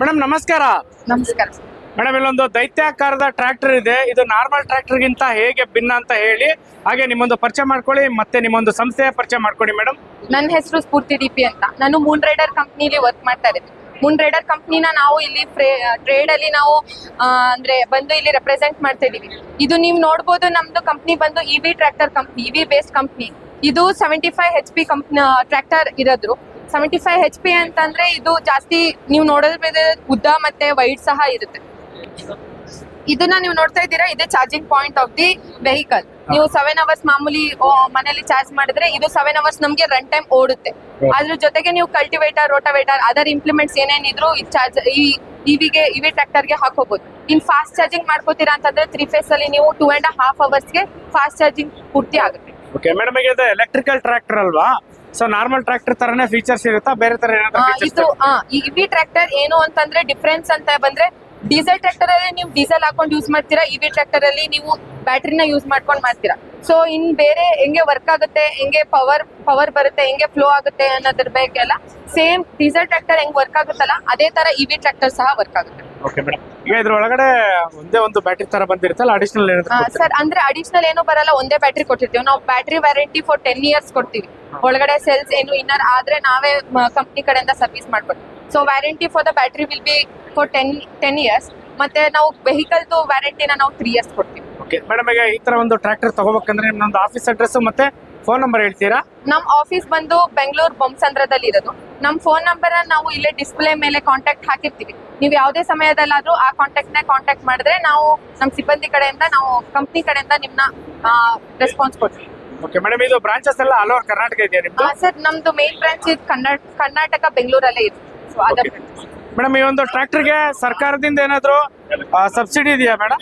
Madam ನಮಸ್ಕಾರ. ನಮಸ್ಕಾರ. Madam ಇಲ್ಲೊಂದು ದೈತ್ಯಾಕಾರದ ಟ್ರ್ಯಾಕ್ಟರ್ ಇದೆ. ಇದು ನಾರ್ಮಲ್ ಟ್ರ್ಯಾಕ್ಟರ್ ಗಿಂತ ಹೇಗೆ ಭಿನ್ನ ಅಂತ ಹೇಳಿ, ಹಾಗೆ ನಿಮ್ಮೊಂದು ಪರಿಚಯ ಮಾಡ್ಕೊಳ್ಳಿ, ಮತ್ತೆ ನಿಮ್ಮೊಂದು ಸಂಸ್ಥೆಯ ಪರಿಚಯ ಮಾಡ್ಕೊಳ್ಳಿ ಮೇಡಮ್. ನನ್ನ ಹೆಸರು ಸ್ಫೂರ್ತಿ ಡಿಪಿ ಅಂತ. ನಾನು ಮೂನ್ ರೈಡರ್ ಕಂಪ್ನಿಲಿ ವರ್ಕ್ ಮಾಡ್ತಾ ಇದ್ದೀನಿ. ಮೂನ್ ರೈಡರ್ ಕಂಪ್ನಿನ ನಾವು ಇಲ್ಲಿ ಟ್ರೇಡ್ ಅಲ್ಲಿ ನಾವು ಅಂದ್ರೆ ಬಂದು ಇಲ್ಲಿ ರೆಪ್ರೆಸೆಂಟ್ ಮಾಡ್ತಾ ಇದೀವಿ. ಇದು ನೀವು ನೋಡ್ಬೋದು, ನಮ್ದು ಕಂಪ್ನಿ ಬಂದು EV tractor company, EV based company. ಇದು 75 HP ಕಂಪ್ನಿ ಟ್ರ್ಯಾಕ್ಟರ್ ಇರೋದು. 75 HP ಅಂತಂದ್ರೆ ಇದು ಜಾಸ್ತಿ ನೀವು ನೋಡೋದ್ರ ಉದ್ದ ಮತ್ತೆ ವೈಡ್ ಸಹ ಇರುತ್ತೆ. ಇದನ್ನ ನೀವು ನೋಡ್ತಾ ಇದ್ದೀರಾ, ಇದೇ charging point of the vehicle. ನೀವು 7 hours ಮಾಮೂಲಿ ಮನೇಲಿ ಚಾರ್ಜ್ ಮಾಡಿದ್ರೆ ಇದು 7 hours ನಮ್ಗೆ ರನ್ ಟೈಮ್ ಓಡುತ್ತೆ. ಅದ್ರ ಜೊತೆಗೆ ನೀವು ಕಲ್ಟಿವೇಟರ್, ರೋಟಾವೇಟರ್, ಅದರ್ ಇಂಪ್ಲಿಮೆಂಟ್ಸ್ ಏನೇನಿದ್ರು ಈ ಚಾರ್ಜ್ ಇವಿ ಟ್ರ್ಯಾಕ್ಟರ್ಗೆ ಹಾಕೋಬಹುದು. ಇನ್ ಫಾಸ್ಟ್ ಚಾರ್ಜಿಂಗ್ ಮಾಡ್ಕೋತೀರಾ ಅಂತಂದ್ರೆ 3 phase ಅಲ್ಲಿ ನೀವು 2.5 hours ಗೆ ಫಾಸ್ಟ್ ಚಾರ್ಜಿಂಗ್ ಪೂರ್ತಿ ಆಗುತ್ತೆ. ಓಕೆ ಮೇಡಮ್, ಈಗ ಇದು ಎಲೆಕ್ಟ್ರಿಕಲ್ ಟ್ರ್ಯಾಕ್ಟರ್ ಅಲ್ವಾ? ಸೊ ನಾರ್ಮಲ್ ಟ್ರ್ಯಾಕ್ಟರ್ ತರನೇ ಫೀಚರ್ಸ್ ಇರುತ್ತಾ, ಬೇರೆ ತರ ಏನಾದ್ರು ಇದು ಇವಿ ಟ್ರ್ಯಾಕ್ಟರ್ ಏನು ಅಂತಂದ್ರೆ ಡಿಫ್ರೆನ್ಸ್ ಅಂತ ಬಂದ್ರೆ, ಡೀಸೆಲ್ ಟ್ರ್ಯಾಕ್ಟರ್ ಅಲ್ಲಿ ನೀವು ಡೀಸೆಲ್ ಹಾಕೊಂಡು ಯೂಸ್ ಮಾಡ್ತೀರಾ, ಇವಿ ಟ್ರ್ಯಾಕ್ಟರ್ ಅಲ್ಲಿ ನೀವು ಬ್ಯಾಟ್ರಿನ ಯೂಸ್ ಮಾಡ್ಕೊಂಡು ಮಾಡ್ತೀರಾ. ಸೊ ಇನ್ ಬೇರೆ ಹೆಂಗೆ ವರ್ಕ್ ಆಗುತ್ತೆ, ಹೆಂಗೆ ಪವರ್ ಬರುತ್ತೆ, ಹೆಂಗೆ ಫ್ಲೋ ಆಗುತ್ತೆ ಅನ್ನೋದ್ರ ಬೇಕೆಲ್ಲ ಸೇಮ್ ಡೀಸೆಲ್ ಟ್ರ್ಯಾಕ್ಟರ್ ಹೆಂಗ್ ವರ್ಕ್ ಆಗುತ್ತಲ್ಲ ಅದೇ ತರ ಇವಿ ಟ್ರ್ಯಾಕ್ಟರ್ ಸಹ ವರ್ಕ್ ಆಗುತ್ತೆ. ಓಕೆ ಮೇಡಮ್, ಈಗ ಇದ್ರ ಒಳಗಡೆ ಒಂದೇ ಒಂದು ಬ್ಯಾಟ್ರಿ ತರ ಬಂದಿರುತ್ತಲ್ಲ, ಅಡಿಷನಲ್ ಸರ್ ಅಂದ್ರೆ ಅಡಿಷನಲ್ ಏನು ಬರಲ್ಲ, ಒಂದೇ ಬ್ಯಾಟ್ರಿ ಕೊಟ್ಟಿರ್ತೀವಿ ನಾವು. ಬ್ಯಾಟ್ರಿ ವ್ಯಾರಂಟಿ ಫಾರ್ 10 years ಕೊಡ್ತೀವಿ. ಒಳಗಡೆ ಸೆಲ್ಸ್ ಏನು ಇನ್ನರ್ ಆದ್ರೆ ನಾವೇ ಕಂಪ್ನಿ ಕಡೆಯಿಂದ ಸರ್ವಿಸ್ ಮಾಡ್ಕೊಡ್ತೀವಿ. So warranty for the battery will be for 10 years. ಮತ್ತೆ ನಾವು ವೆಹಿಕಲ್ ವ್ಯಾರಂಟಿನ ನಾವು 3 years ಕೊಡ್ತೀವಿ. ಓಕೆ ಮೇಡಮ್, ಈಗ ಈ ತರ ಒಂದು ಟ್ರ್ಯಾಕ್ಟರ್ ತಗೋಬೇಕಂದ್ರೆ ನಮ್ದು ಆಫೀಸ್ ಅಡ್ರೆಸ್ ಮತ್ತೆ ಫೋನ್ ನಂಬರ್ ಹೇಳ್ತೀರಾ? ನಮ್ ಆಫೀಸ್ ಬಂದು ಬೆಂಗಳೂರು ಬೊಮ್ಮಸಂದ್ರದಲ್ಲಿ ಇರೋದು. ನಮ್ ಫೋನ್ ನಂಬರ್ ನಾವು ಇಲ್ಲೇ ಡಿಸ್ಪ್ಲೇ ಮೇಲೆ ಕಾಂಟ್ಯಾಕ್ಟ್ ಹಾಕಿರ್ತೀವಿ. ನೀವು ಯಾವುದೇ ಸಮಯದಲ್ಲಾದ್ರೂ ಆ ಕಾಂಟ್ಯಾಕ್ಟ್ ಮಾಡಿದ್ರೆ ನಾವು ನಮ್ಮ ಸಿಬ್ಬಂದಿ ಕಡೆಯಿಂದ, ನಾವು ಕಂಪ್ನಿ ಕಡೆಯಿಂದ ನಿಮ್ನ ರೆಸ್ಪಾನ್ಸ್ ಕೊಡ್ತೀವಿ. ಓಕೆ ಮೇಡಮ್, ಇದು ಬ್ರಾಂಚಸ್ ಎಲ್ಲ ಆಲ್ ಓವರ್ ಕರ್ನಾಟಕ ಇದೆಯಾ ನಿಮ್ದು? ಸರ್ ನಮ್ದು ಮೇನ್ ಬ್ರಾಂಚ್ ಕರ್ನಾಟಕ ಬೆಂಗಳೂರಲ್ಲೇ ಇದೆ. ಸೊ ಅದರ ಮೇಡಮ್, ಈ ಒಂದು ಟ್ರ್ಯಾಕ್ಟರ್ಗೆ ಸರ್ಕಾರದಿಂದ ಏನಾದ್ರು ಸಬ್ಸಿಡಿ ಇದೆಯಾ ಮೇಡಮ್?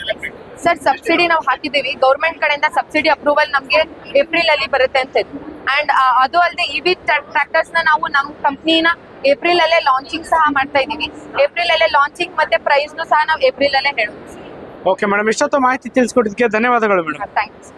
ಸರ್ ಸಬ್ಸಿಡಿ ನಾವು ಹಾಕಿದ್ದೀವಿ. ಗೌರ್ಮೆಂಟ್ ಕಡೆಯಿಂದ ಸಬ್ಸಿಡಿ ಅಪ್ರೂವಲ್ ನಮಗೆ ಏಪ್ರಿಲ್ ಅಲ್ಲಿ ಬರುತ್ತೆ ಅಂತ ಇತ್ತು. ಅಂಡ್ ಅದು ಅಲ್ಲದೆ ಇವಿ ಟ್ರ್ಯಾಕ್ಟರ್ಸ್ ನಾವು ನಮ್ಮ ಕಂಪ್ನಿನ ಏಪ್ರಿಲ್ ಅಲ್ಲೇ ಲಾಂಚಿಂಗ್ ಸಹ ಮಾಡ್ತಾ ಇದೀವಿ. ಏಪ್ರಿಲ್ ಅಲ್ಲೇ ಲಾಂಚಿಂಗ್ ಮತ್ತೆ ಪ್ರೈಸ್ನು ಸಹ ನಾವು ಏಪ್ರಿಲ್ ಅಲ್ಲೇ ಹೇಳೋದು. ಓಕೆ ಮೇಡಮ್, ಇಷ್ಟೊತ್ತು ಮಾಹಿತಿ ತಿಳಿಸ್ಕೊಟ್ಟಿದ್ದಕ್ಕೆ ಧನ್ಯವಾದಗಳು ಮೇಡಮ್. ಥ್ಯಾಂಕ್ಸ್.